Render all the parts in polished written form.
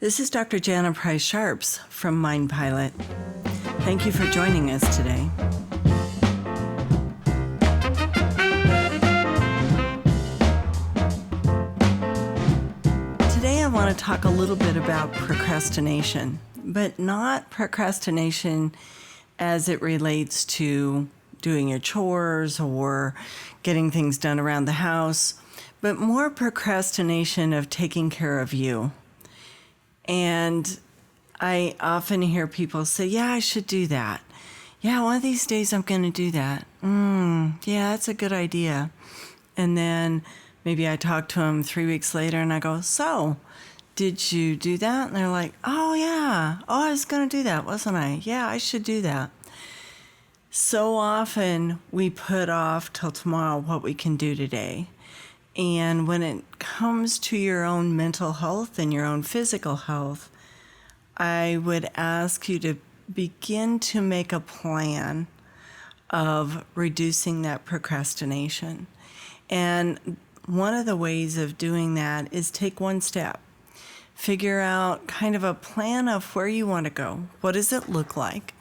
This is Dr. Jana Price-Sharps from Mind Pilot. Thank you for joining us today. Today I want to talk a little bit about procrastination, but not procrastination as it relates to doing your chores or getting things done around the house, but more procrastination of taking care of you. And I often hear people say, yeah, I should do that. Yeah, one of these days I'm going to do that. Yeah, that's a good idea. And then maybe I talk to them 3 weeks later and I go, so did you do that? And they're like, oh yeah, I was going to do that, wasn't I? Yeah, I should do that. So often we put off till tomorrow what we can do today. And when it comes to your own mental health and your own physical health, I would ask you to begin to make a plan of reducing that procrastination. And one of the ways of doing that is take one step. Figure out kind of a plan of where you want to go. What does it look like?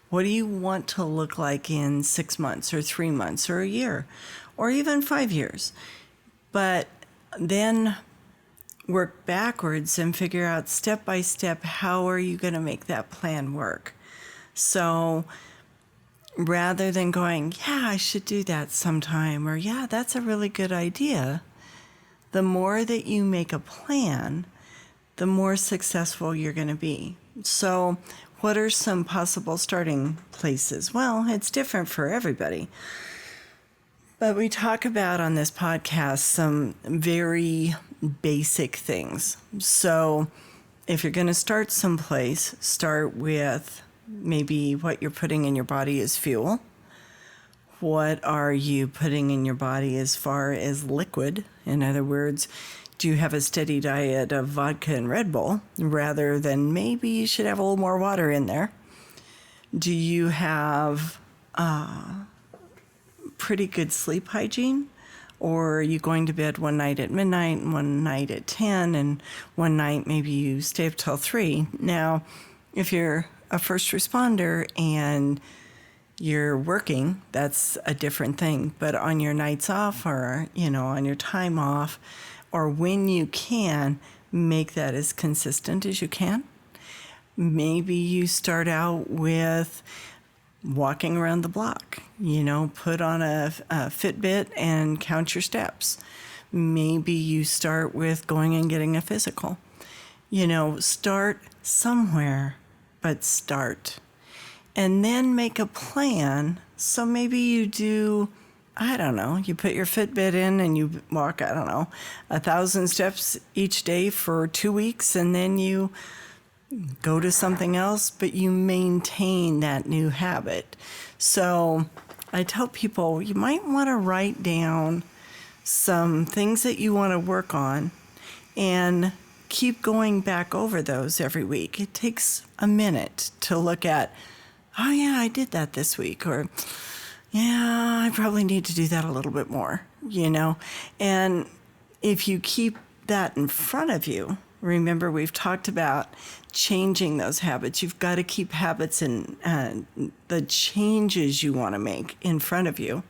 What do you want to look like in 6 months or 3 months or a year or even 5 years? But then work backwards and figure out step by step, how are you going to make that plan work? So rather than going, yeah, I should do that sometime, or yeah, that's a really good idea, the more that you make a plan, the more successful you're going to be. So what are some possible starting places? Well, it's different for everybody. But we talk about on this podcast some very basic things. So if you're going to start someplace, start with maybe what you're putting in your body as fuel. What are you putting in your body as far as liquid? In other words, do you have a steady diet of vodka and Red Bull rather than maybe you should have a little more water in there? Do you have pretty good sleep hygiene? Or are you going to bed one night at midnight and one night at 10 and one night maybe you stay up till 3? Now, if you're a first responder and you're working, that's a different thing. But on your nights off or, on your time off or when you can, make that as consistent as you can. Maybe you start out with walking around the block, put on a Fitbit and count your steps. Maybe you start with going and getting a physical. Start somewhere, but start. And then make a plan. So maybe you do, you put your Fitbit in and you walk, 1,000 steps each day for 2 weeks, and then you go to something else, but you maintain that new habit. So I tell people you might want to write down some things that you want to work on and keep going back over those every week. It takes a minute to look at, oh yeah, I did that this week, or yeah, I probably need to do that a little bit more, And if you keep that in front of you, remember, we've talked about changing those habits. You've got to keep habits and the changes you want to make in front of you.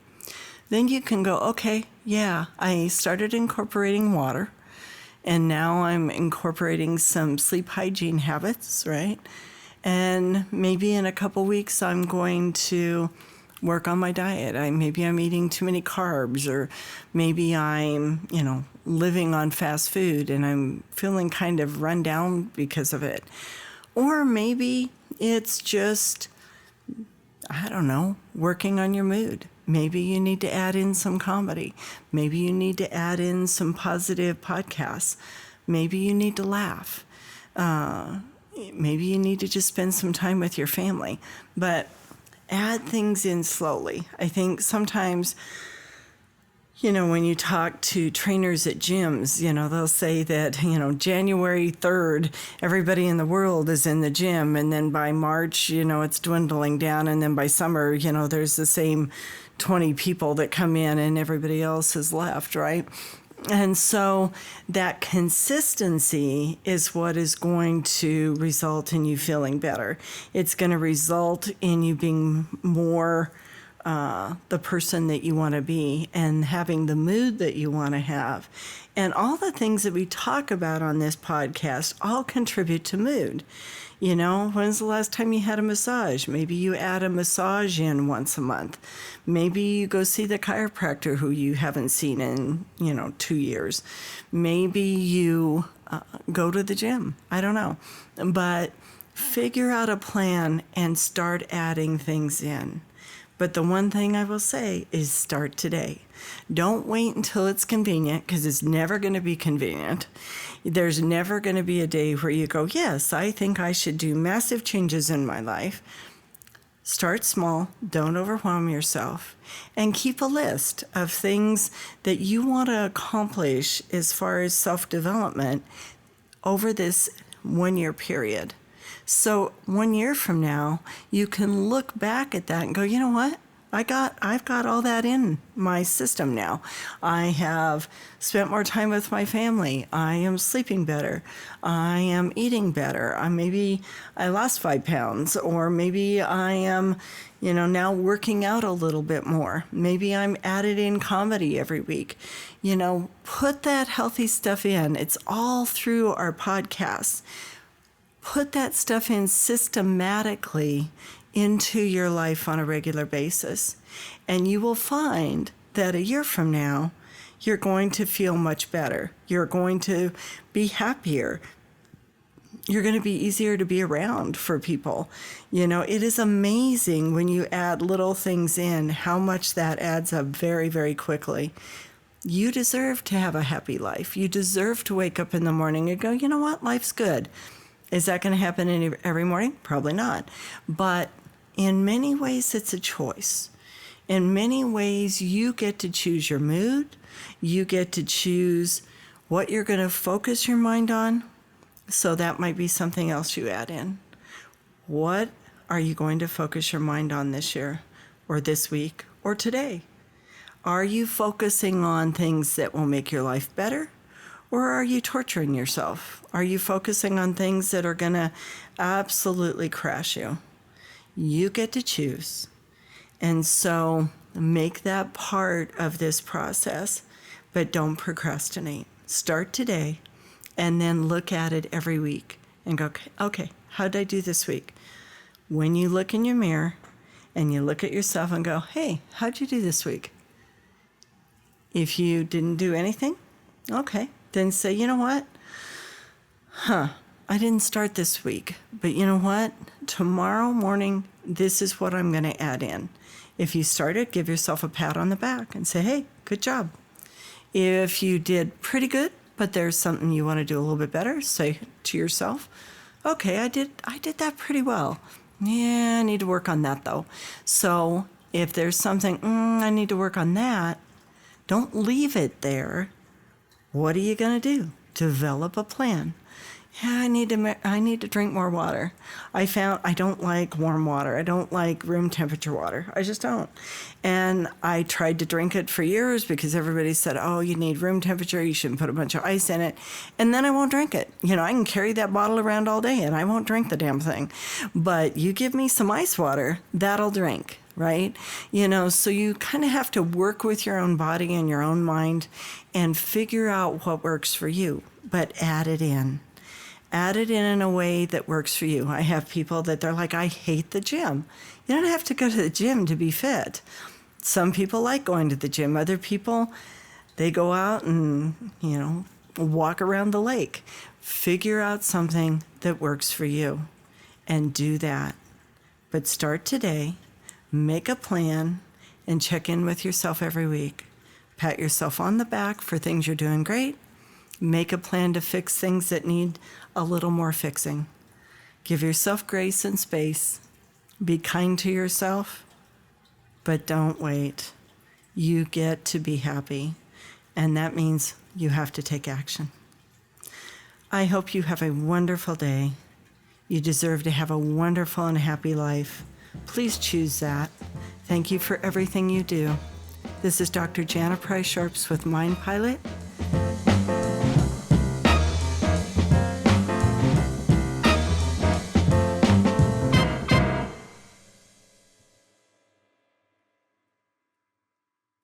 Then you can go, okay, yeah, I started incorporating water, and now I'm incorporating some sleep hygiene habits, right? And maybe in a couple weeks, I'm going to work on my diet. Maybe I'm eating too many carbs, or maybe I'm, living on fast food and I'm feeling kind of run down because of it. Or maybe it's just, working on your mood. Maybe you need to add in some comedy. Maybe you need to add in some positive podcasts. Maybe you need to laugh. Maybe you need to just spend some time with your family. But add things in slowly. I think sometimes, when you talk to trainers at gyms, they'll say that, January 3rd, everybody in the world is in the gym. And then by March, it's dwindling down. And then by summer, there's the same 20 people that come in and everybody else has left, right? And so that consistency is what is going to result in you feeling better. It's going to result in you being more the person that you want to be and having the mood that you want to have. And all the things that we talk about on this podcast all contribute to mood. You know, when's the last time you had a massage? Maybe you add a massage in once a month. Maybe you go see the chiropractor who you haven't seen in, 2 years. Maybe you go to the gym. I don't know. But figure out a plan and start adding things in. But the one thing I will say is start today. Don't wait until it's convenient, because it's never going to be convenient. There's never going to be a day where you go, yes, I think I should do massive changes in my life. Start small, don't overwhelm yourself, and keep a list of things that you want to accomplish as far as self-development over this 1 year period. So 1 year from now, you can look back at that and go, you know what? I've got all that in my system now. I have spent more time with my family. I am sleeping better. I am eating better. Maybe I lost 5 pounds, or maybe I am, now working out a little bit more. Maybe I'm added in comedy every week. Put that healthy stuff in. It's all through our podcasts. Put that stuff in systematically into your life on a regular basis. And you will find that a year from now, you're going to feel much better. You're going to be happier. You're going to be easier to be around for people. It is amazing when you add little things in, how much that adds up very, very quickly. You deserve to have a happy life. You deserve to wake up in the morning and go, you know what, life's good. Is that going to happen every morning? Probably not. But in many ways, it's a choice. In many ways, you get to choose your mood. You get to choose what you're going to focus your mind on. So that might be something else you add in. What are you going to focus your mind on this year, or this week, or today? Are you focusing on things that will make your life better? Or are you torturing yourself? Are you focusing on things that are going to absolutely crash you? You get to choose. And so make that part of this process, but don't procrastinate. Start today and then look at it every week and go, okay, how did I do this week? When you look in your mirror and you look at yourself and go, hey, how'd you do this week? If you didn't do anything, okay. Then say, you know what? I didn't start this week, but you know what? Tomorrow morning, this is what I'm going to add in. If you started, give yourself a pat on the back and say, hey, good job. If you did pretty good, but there's something you want to do a little bit better, say to yourself, okay, I did that pretty well. Yeah, I need to work on that though. So if there's something, I need to work on that, don't leave it there. What are you going to do? Develop a plan. Yeah, I need to drink more water. I found I don't like warm water. I don't like room temperature water. I just don't. And I tried to drink it for years because everybody said, oh, you need room temperature. You shouldn't put a bunch of ice in it. And then I won't drink it. I can carry that bottle around all day and I won't drink the damn thing. But you give me some ice water, that'll drink. Right? So you kind of have to work with your own body and your own mind and figure out what works for you, but add it in. Add it in a way that works for you. I have people that they're like, I hate the gym. You don't have to go to the gym to be fit. Some people like going to the gym. Other people, they go out and, walk around the lake. Figure out something that works for you and do that. But start today. Make a plan and check in with yourself every week. Pat yourself on the back for things you're doing great. Make a plan to fix things that need a little more fixing. Give yourself grace and space. Be kind to yourself, but don't wait. You get to be happy, and that means you have to take action. I hope you have a wonderful day. You deserve to have a wonderful and happy life. Please choose that. Thank you for everything you do. This is Dr. Jana Price-Sharps with Mind Pilot.